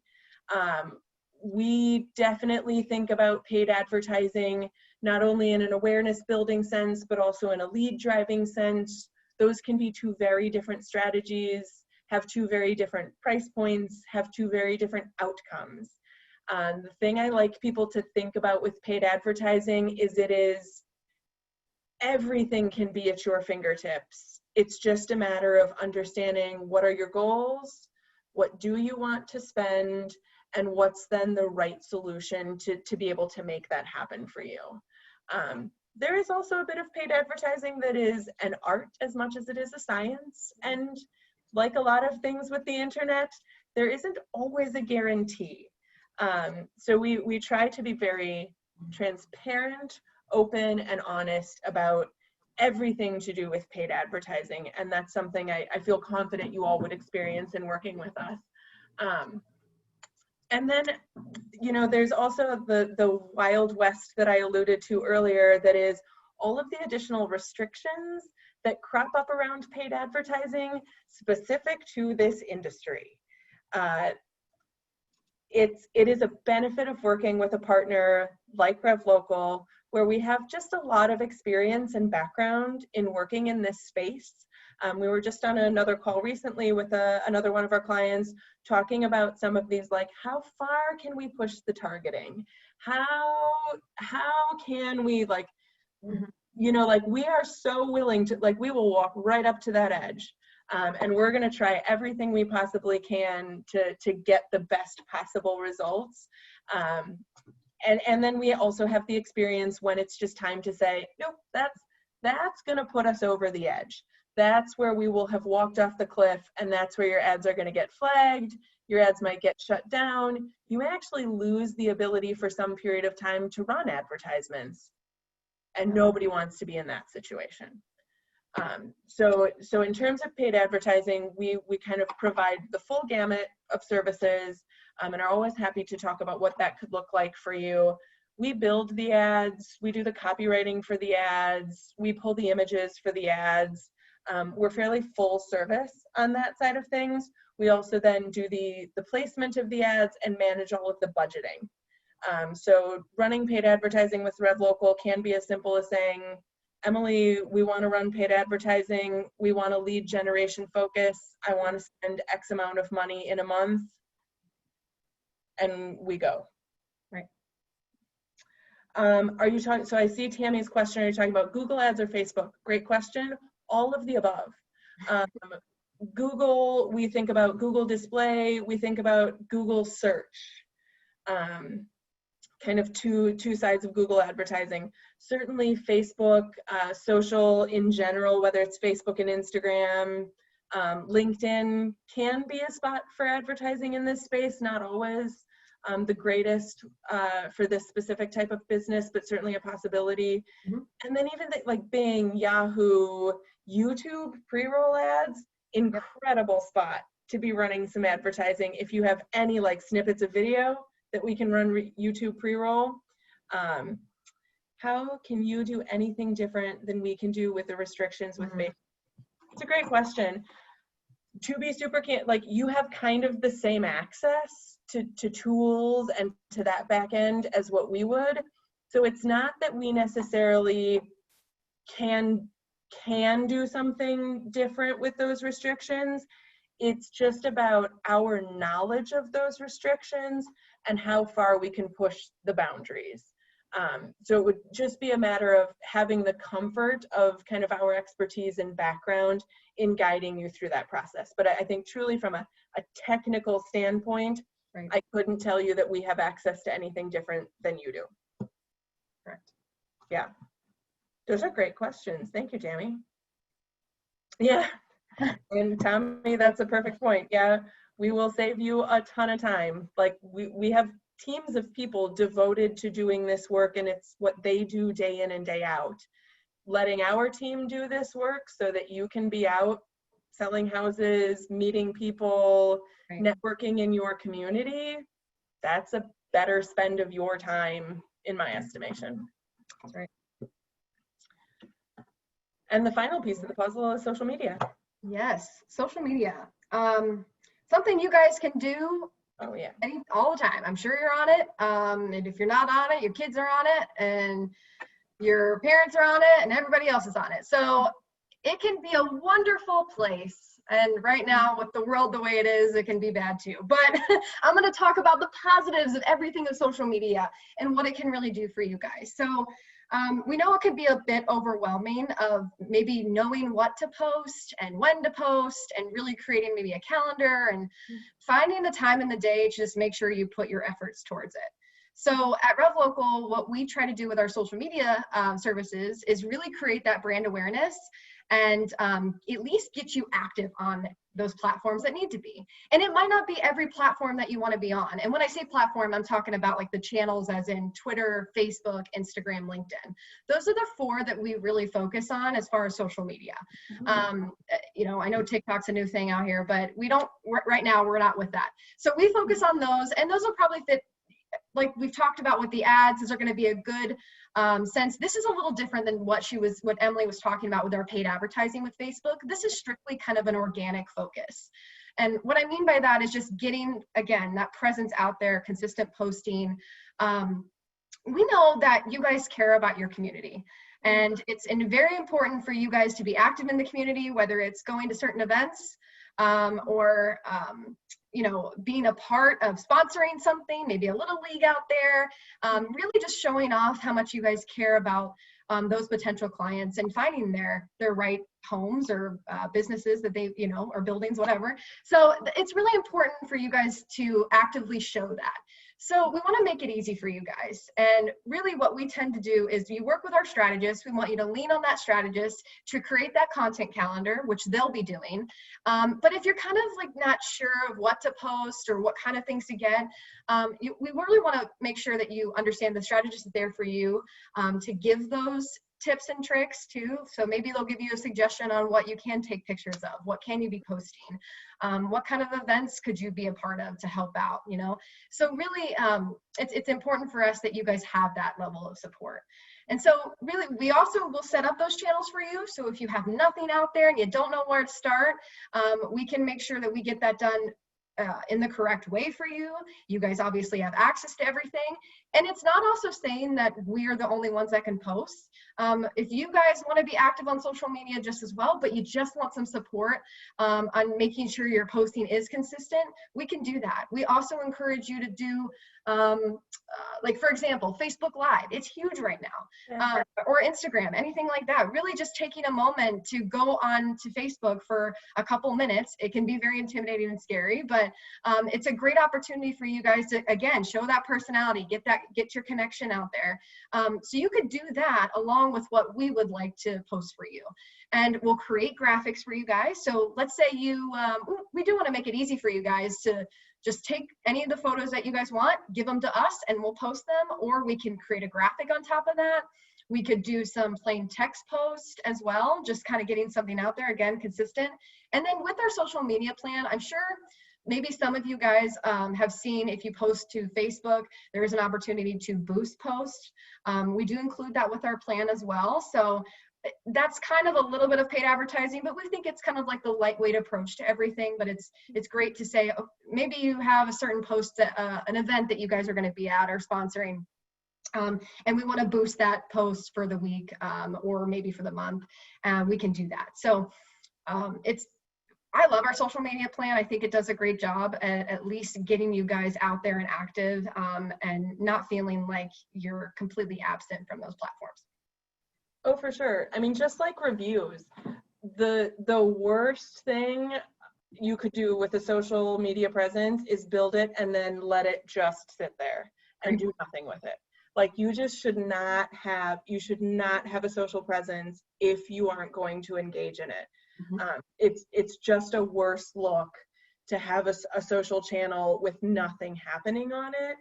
Speaker 2: We definitely think about paid advertising not only in an awareness building sense, but also in a lead driving sense. Those can be two very different strategies, have two very different price points, have two very different outcomes. The thing I like people to think about with paid advertising is everything can be at your fingertips. It's just a matter of understanding what are your goals, what do you want to spend, and what's then the right solution to be able to make that happen for you. There is also a bit of paid advertising that is an art as much as it is a science. And like a lot of things with the internet, there isn't always a guarantee. So we try to be very transparent, open, and honest about everything to do with paid advertising, and that's something I feel confident you all would experience in working with us. And then, you know, there's also the Wild West that I alluded to earlier, that is all of the additional restrictions that crop up around paid advertising specific to this industry. It is a benefit of working with a partner like RevLocal, where we have just a lot of experience and background in working in this space. We were just on another call recently with another one of our clients talking about some of these, like, how far can we push the targeting? How can we, like, you know, like, we are so willing to, like, we will walk right up to that edge. And we're going to try everything we possibly can to get the best possible results. And then we also have the experience when it's just time to say, nope, that's going to put us over the edge. That's where we will have walked off the cliff, and that's where your ads are going to get flagged. Your ads might get shut down. You actually lose the ability for some period of time to run advertisements, and nobody wants to be in that situation. So in terms of paid advertising, we kind of provide the full gamut of services, and are always happy to talk about what that could look like for you. We build the ads, we do the copywriting for the ads, we pull the images for the ads. We're fairly full service on that side of things. We also then do the placement of the ads and manage all of the budgeting. So running paid advertising with RevLocal can be as simple as saying, Emily, we want to run paid advertising. We want a lead generation focus. I want to spend X amount of money in a month. And we go.
Speaker 3: Right.
Speaker 2: Are you talking, so I see Tammy's question, are you talking about Google Ads or Facebook? Great question. All of the above. Google, we think about Google Display, we think about Google Search. Kind of two sides of Google advertising. Certainly Facebook, social in general, whether it's Facebook and Instagram, LinkedIn can be a spot for advertising in this space, not always the greatest for this specific type of business, but certainly a possibility.
Speaker 3: Mm-hmm.
Speaker 2: And then even like Bing, Yahoo, YouTube pre-roll ads, incredible spot to be running some advertising if you have any like snippets of video that we can run YouTube pre-roll. How can you do anything different than we can do with the restrictions with Facebook? It's a great question. To be super like you have kind of the same access to tools and to that back end as what we would. So it's not that we necessarily can do something different with those restrictions. It's just about our knowledge of those restrictions and how far we can push the boundaries. So it would just be a matter of having the comfort of kind of our expertise and background in guiding you through that process. But I think truly from a technical standpoint,
Speaker 3: right.
Speaker 2: I couldn't tell you that we have access to anything different than you do.
Speaker 3: Correct.
Speaker 2: Yeah. Those are great questions. Thank you, Tammy. Yeah. And Tommy, that's a perfect point. Yeah, we will save you a ton of time. Like we have teams of people devoted to doing this work, and it's what they do day in and day out. Letting our team do this work so that you can be out selling houses, meeting people,
Speaker 3: right.
Speaker 2: networking in your community, that's a better spend of your time in my estimation.
Speaker 3: That's right.
Speaker 2: And the final piece of the puzzle is social media.
Speaker 3: Yes, social media. Something you guys can do
Speaker 2: Oh yeah.
Speaker 3: all the time. I'm sure you're on it. And if you're not on it, your kids are on it, and your parents are on it, and everybody else is on it. So it can be a wonderful place. And right now, with the world the way it is, it can be bad too. But I'm going to talk about the positives of everything of social media and what it can really do for you guys. So we know it can be a bit overwhelming of maybe knowing what to post and when to post and really creating maybe a calendar and finding the time in the day to just make sure you put your efforts towards it. So at RevLocal, what we try to do with our social media services is really create that brand awareness and at least get you active on those platforms that need to be. And it might not be every platform that you want to be on. And when I say platform, I'm talking about like the channels as in Twitter, Facebook, Instagram, LinkedIn. Those are the 4 that we really focus on as far as social media. You know, I know TikTok's a new thing out here, but right now we're not with that. So we focus on those, and those will probably fit, like we've talked about with the ads, these are going to be a good sense. This is a little different than what Emily was talking about with our paid advertising with Facebook. This is strictly kind of an organic focus. And what I mean by that is just getting, again, that presence out there, consistent posting. We know that you guys care about your community. And it's very important for you guys to be active in the community, whether it's going to certain events or you know, being a part of sponsoring something, maybe a little league out there, really just showing off how much you guys care about those potential clients and finding their right homes or businesses that they, you know, or buildings, whatever. So it's really important for you guys to actively show that. So we want to make it easy for you guys. And really what we tend to do is we work with our strategists. We want you to lean on that strategist to create that content calendar, which they'll be doing. But if you're kind of like not sure of what to post or what kind of things to get, we really want to make sure that you understand the strategist is there for you to give those tips and tricks too. So maybe they'll give you a suggestion on what you can take pictures of, what can you be posting, what kind of events could you be a part of to help out, you know? So really, it's important for us that you guys have that level of support. And so really, we also will set up those channels for you. So if you have nothing out there and you don't know where to start, we can make sure that we get that done in the correct way for you. You guys obviously have access to everything. And it's not also saying that we're the only ones that can post. If you guys want to be active on social media just as well, but you just want some support on making sure your posting is consistent, we can do that. We also encourage you to do, like for example, Facebook Live. It's huge right now. Or Instagram, anything like that. Really just taking a moment to go on to Facebook for a couple minutes. It can be very intimidating and scary, but it's a great opportunity for you guys to, again, show that personality, get your connection out there. So you could do that along with what we would like to post for you. And we'll create graphics for you guys. So let's say we do want to make it easy for you guys to just take any of the photos that you guys want, give them to us and we'll post them, or we can create a graphic on top of that. We could do some plain text post as well, just kind of getting something out there, again, consistent. And then with our social media plan, I'm sure maybe some of you guys have seen, if you post to Facebook, there is an opportunity to boost post. We do include that with our plan as well. So that's kind of a little bit of paid advertising, but we think it's kind of like the lightweight approach to everything. But it's great to say, oh, maybe you have a certain post, an event that you guys are going to be at or sponsoring. And we want to boost that post for the week or maybe for the month. We can do that. So I love our social media plan. I think it does a great job at least getting you guys out there and active and not feeling like you're completely absent from those platforms.
Speaker 2: Oh, for sure. I mean, just like reviews, the worst thing you could do with a social media presence is build it and then let it just sit there and do nothing with it. Like, you just should not have a social presence if you aren't going to engage in it. It's just a worse look to have a social channel with nothing happening on it.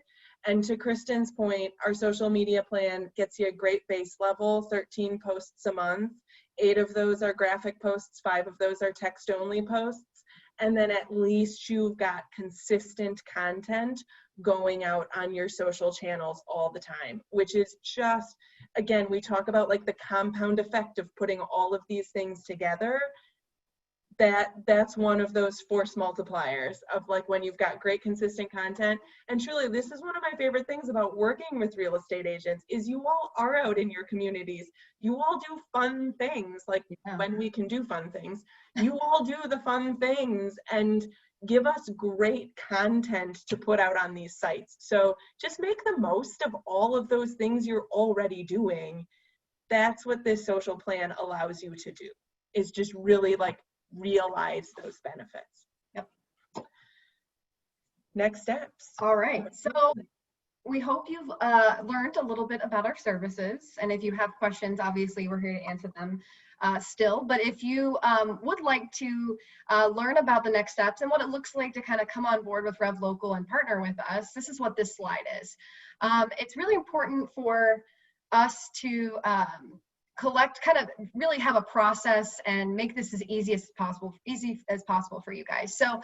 Speaker 2: And to Kristen's point, our social media plan gets you a great base level, 13 posts a month. 8 of those are graphic posts, 5 of those are text only posts. And then at least you've got consistent content going out on your social channels all the time, which is just, again, we talk about like the compound effect of putting all of these things together. That's one of those force multipliers of like when you've got great consistent content. And truly, this is one of my favorite things about working with real estate agents is you all are out in your communities. You all do fun things, like when we can do fun things. You all do the fun things and give us great content to put out on these sites. So just make the most of all of those things you're already doing. That's what this social plan allows you to do, is just really like realize those benefits.
Speaker 3: Yep.
Speaker 2: Next steps.
Speaker 3: All right. So we hope you've learned a little bit about our services. And if you have questions, obviously we're here to answer them still. But if you would like to learn about the next steps and what it looks like to kind of come on board with RevLocal and partner with us, this is what this slide is. It's really important for us to collect, kind of really have a process and make this as easy as possible for you guys. So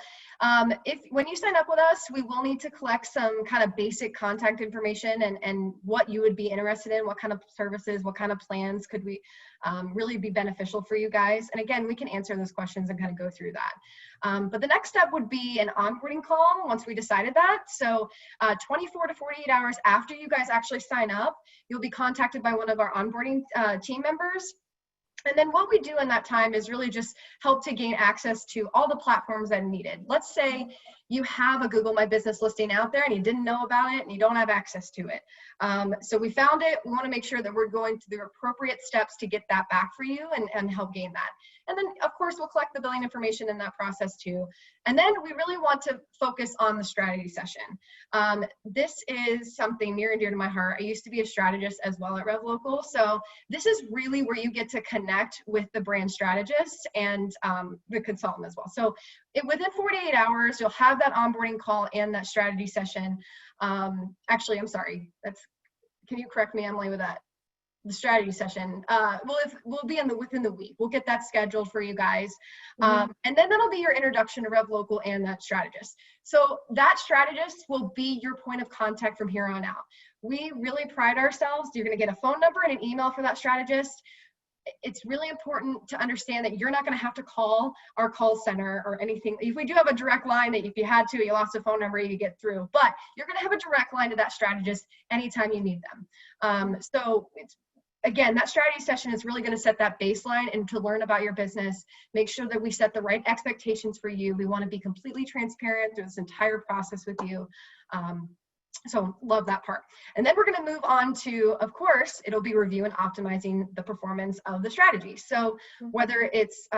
Speaker 3: when you sign up with us, we will need to collect some kind of basic contact information and what you would be interested in, what kind of services, what kind of plans could we really be beneficial for you guys. And again, we can answer those questions and kind of go through that. But the next step would be an onboarding call once we decided that. So 24 to 48 hours after you guys actually sign up, you'll be contacted by one of our onboarding team members. And then what we do in that time is really just help to gain access to all the platforms that are needed. Let's say you have a Google My Business listing out there and you didn't know about it and you don't have access to it. So we found it. We want to make sure that we're going to the appropriate steps to get that back for you and help gain that. And then, of course, we'll collect the billing information in that process too. And then we really want to focus on the strategy session. This is something near and dear to my heart. I used to be a strategist as well at RevLocal. So this is really where you get to connect with the brand strategist and the consultant as well. So within 48 hours, you'll have that onboarding call and that strategy session. Actually, I'm sorry. Can you correct me, Emily, with that? The strategy session. We'll be within the week. We'll get that scheduled for you guys. And then that'll be your introduction to RevLocal and that strategist. So that strategist will be your point of contact from here on out. We really pride ourselves. You're going to get a phone number and an email for that strategist. it's really important to understand that you're not going to have to call our call center or anything. If we do have a direct line that if you had to, you lost a phone number, you get through, but you're going to have a direct line to that strategist anytime you need them. So it's, again, that strategy session is really going to set that baseline and to learn about your business, make sure that we set the right expectations for you. We want to be completely transparent through this entire process with you. So love that part. And then we're going to move on to, of course, it'll be review and optimizing the performance of the strategy. So whether it's,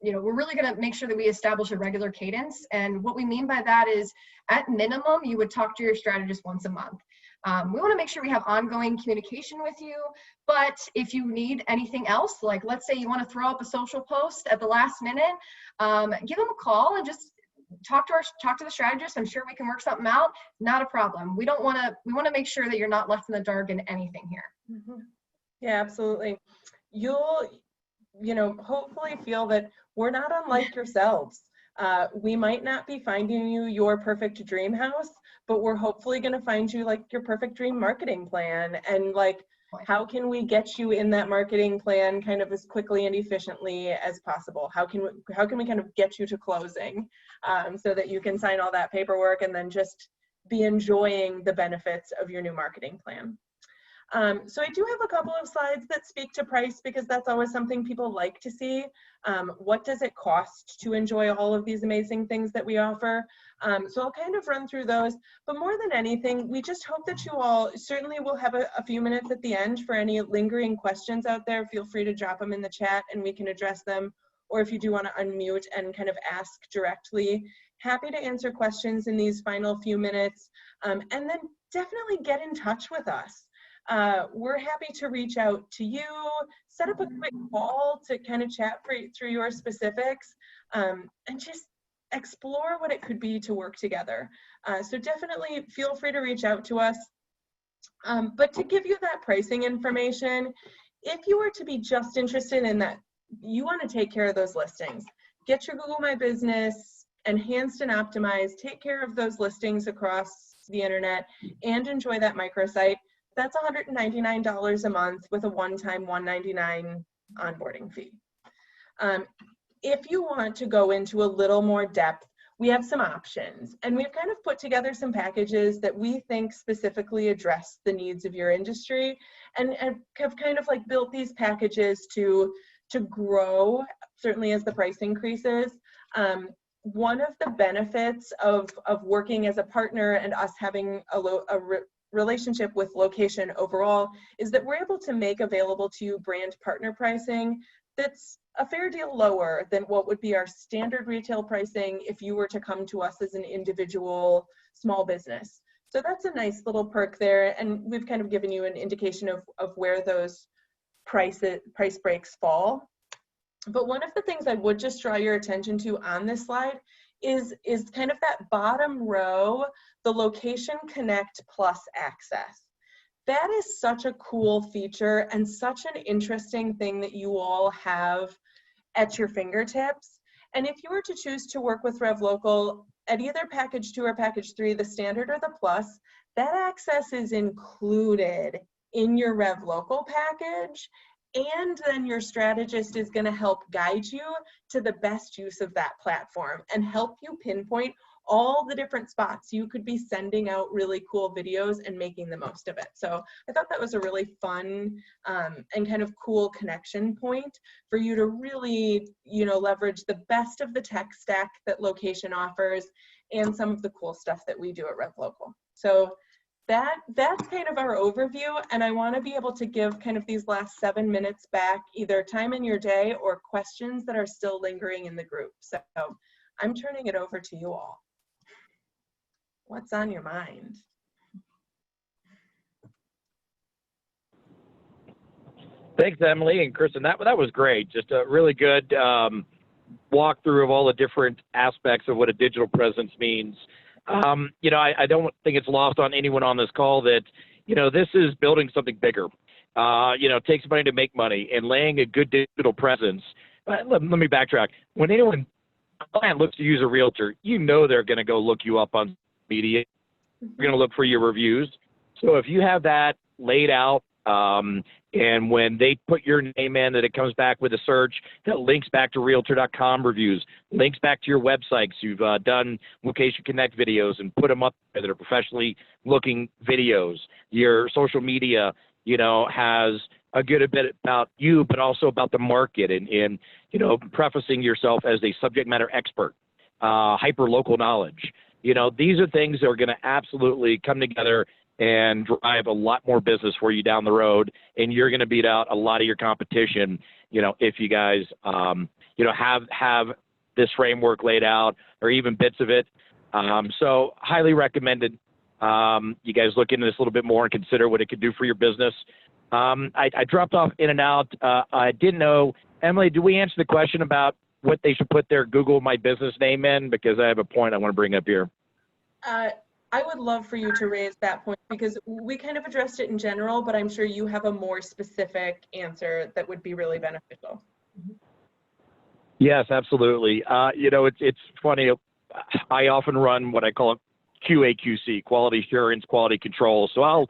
Speaker 3: you know, we're really going to make sure that we establish a regular cadence. And what we mean by that is, at minimum, you would talk to your strategist once a month. We want to make sure we have ongoing communication with you, but if you need anything else, like let's say you want to throw up a social post at the last minute, give them a call and just talk to the strategist. I'm sure we can work something out. Not a problem. We want to make sure that you're not left in the dark in anything here.
Speaker 2: Yeah, absolutely. You'll, you know, hopefully feel that we're not unlike yourselves. We might not be finding you your perfect dream house, but we're hopefully going to find you like your perfect dream marketing plan, and like, how can we get you in that marketing plan kind of as quickly and efficiently as possible? How can we kind of get you to closing so that you can sign all that paperwork and then just be enjoying the benefits of your new marketing plan? So I do have a couple of slides that speak to price, because that's always something people like to see. What does it cost to enjoy all of these amazing things that we offer? So I'll kind of run through those, but more than anything, we just hope that you all, certainly we'll have a few minutes at the end for any lingering questions out there. Feel free to drop them in the chat and we can address them. Or if you do want to unmute and kind of ask directly, happy to answer questions in these final few minutes. And then definitely get in touch with us. We're happy to reach out to you, set up a quick call to kind of chat through your specifics, and just explore what it could be to work together. So definitely feel free to reach out to us. But to give you that pricing information, if you were to be just interested in that, you want to take care of those listings, get your Google My Business enhanced and optimized, take care of those listings across the internet, and enjoy that microsite. That's $199 a month with a one-time $199 onboarding fee. If you want to go into a little more depth, we have some options, and we've kind of put together some packages that we think specifically address the needs of your industry, and have kind of like built these packages to grow, certainly as the price increases. One of the benefits of working as a partner and us having a relationship with Location overall is that we're able to make available to you brand partner pricing that's a fair deal lower than what would be our standard retail pricing if you were to come to us as an individual small business. So that's a nice little perk there, and we've kind of given you an indication of where those price breaks fall. But one of the things I would just draw your attention to on this slide is kind of that bottom row, the Location Connect Plus access. That is such a cool feature and such an interesting thing that you all have at your fingertips. And if you were to choose to work with RevLocal at either package 2 or package 3, the standard or the plus, that access is included in your RevLocal package. And then your strategist is going to help guide you to the best use of that platform and help you pinpoint all the different spots you could be sending out really cool videos and making the most of it. So I thought that was a really fun and kind of cool connection point for you to really, you know, leverage the best of the tech stack that Location offers and some of the cool stuff that we do at RevLocal. So that's kind of our overview, and I want to be able to give kind of these last 7 minutes back, either time in your day or questions that are still lingering in the group. So I'm turning it over to you all. What's on your mind?
Speaker 1: Thanks, Emily and Kristen. That was great. Just a really good walkthrough of all the different aspects of what a digital presence means. You know, I don't think it's lost on anyone on this call that, you know, this is building something bigger. You know, it takes money to make money, and laying a good digital presence. Let me backtrack. When a client looks to use a realtor, you know they're going to go look you up on media. They're going to look for your reviews. So if you have that laid out And when they put your name in, that it comes back with a search that links back to Realtor.com reviews, links back to your websites. You've done Location Connect videos and put them up there that are professionally looking videos. Your social media, you know, has a good bit about you, but also about the market, and you know, prefacing yourself as a subject matter expert, hyper local knowledge. You know, these are things that are going to absolutely come together and drive a lot more business for you down the road, and you're going to beat out a lot of your competition, you know, if you guys, you know, have this framework laid out, or even bits of it. So highly recommended. You guys look into this a little bit more and consider what it could do for your business. I dropped off in and out. I didn't know, Emily, do we answer the question about what they should put their Google My Business name in? Because I have a point I want to bring up here.
Speaker 2: I would love for you to raise that point, because we kind of addressed it in general, but I'm sure you have a more specific answer that would be really beneficial.
Speaker 1: Yes, absolutely. You know, it's funny. I often run what I call QAQC, quality assurance, quality control. So I'll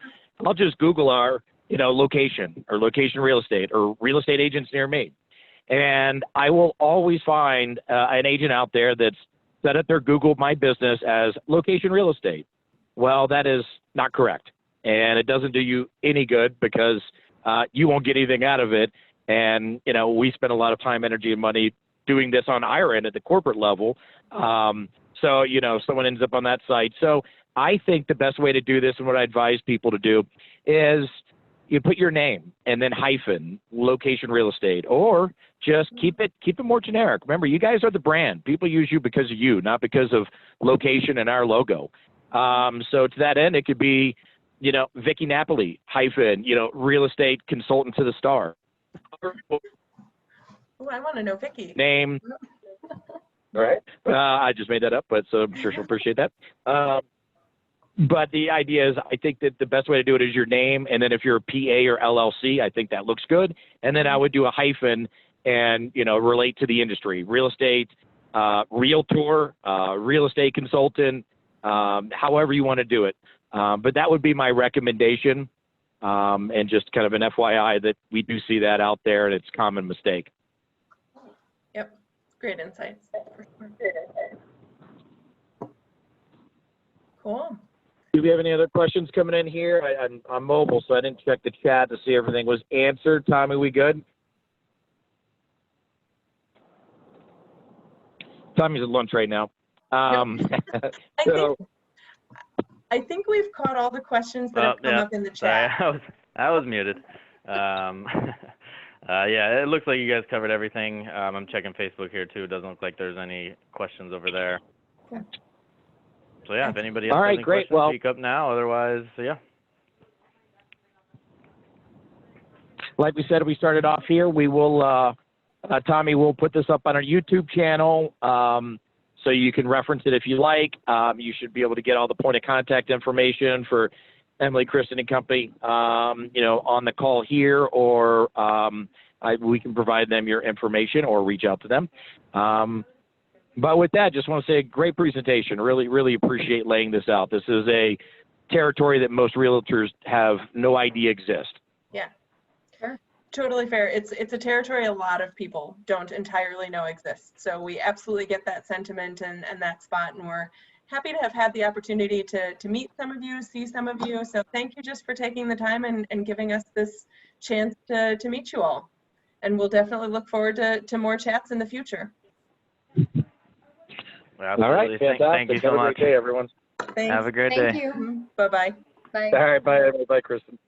Speaker 1: just Google our, you know, location or location real estate or real estate agents near me. And I will always find an agent out there that's set up their Google My Business as location real estate. Well, that is not correct. And it doesn't do you any good, because you won't get anything out of it. And, you know, we spend a lot of time, energy, and money doing this on our end at the corporate level. So, you know, someone ends up on that site. So I think the best way to do this, and what I advise people to do, is you put your name and then hyphen location real estate, or just keep it more generic. Remember, you guys are the brand. People use you because of you, not because of location and our logo. So to that end, it could be, you know, Vicky Napoli hyphen, you know, real estate consultant to the star.
Speaker 2: Oh, I want to know Vicky.
Speaker 1: Name. All right. I just made that up, but so I'm sure she'll appreciate that. But the idea is, I think that the best way to do it is your name, and then if you're a PA or LLC, I think that looks good. And then I would do a hyphen and, you know, relate to the industry: real estate, realtor, real estate consultant, however you want to do it. But that would be my recommendation, and just kind of an FYI that we do see that out there, and it's a common mistake.
Speaker 2: Yep, great insights. Cool.
Speaker 1: Do we have any other questions coming in here? I'm mobile, so I didn't check the chat to see everything was answered. Tommy, we good? Tommy's at lunch right now.
Speaker 2: I think we've caught all the questions that have come up in the chat.
Speaker 4: Sorry, I was muted. Yeah, it looks like you guys covered everything. I'm checking Facebook here too. It doesn't look like there's any questions over there.
Speaker 2: Cool.
Speaker 4: So yeah, if anybody else
Speaker 1: has
Speaker 4: any questions, speak up now. Otherwise, yeah.
Speaker 1: Like we said, we started off here. We will, Tommy will put this up on our YouTube channel, so you can reference it if you like. You should be able to get all the point of contact information for Emily, Kristen, and company, you know, on the call here, or we can provide them your information or reach out to them. But with that, just want to say a great presentation. Really, really appreciate laying this out. This is a territory that most realtors have no idea exists.
Speaker 2: Yeah, sure. Totally fair. It's a territory a lot of people don't entirely know exists. So we absolutely get that sentiment and that spot, and we're happy to have had the opportunity to meet some of you, see some of you. So thank you just for taking the time and giving us this chance to meet you all. And we'll definitely look forward to more chats in the future.
Speaker 4: Absolutely.
Speaker 1: All right, fantastic.
Speaker 4: Thank you so much.
Speaker 1: Have a great day, everyone.
Speaker 2: Thanks.
Speaker 4: Have a great day.
Speaker 3: Thank you.
Speaker 2: Bye-bye.
Speaker 3: Bye.
Speaker 1: All right, bye, everybody. Bye, Kristen.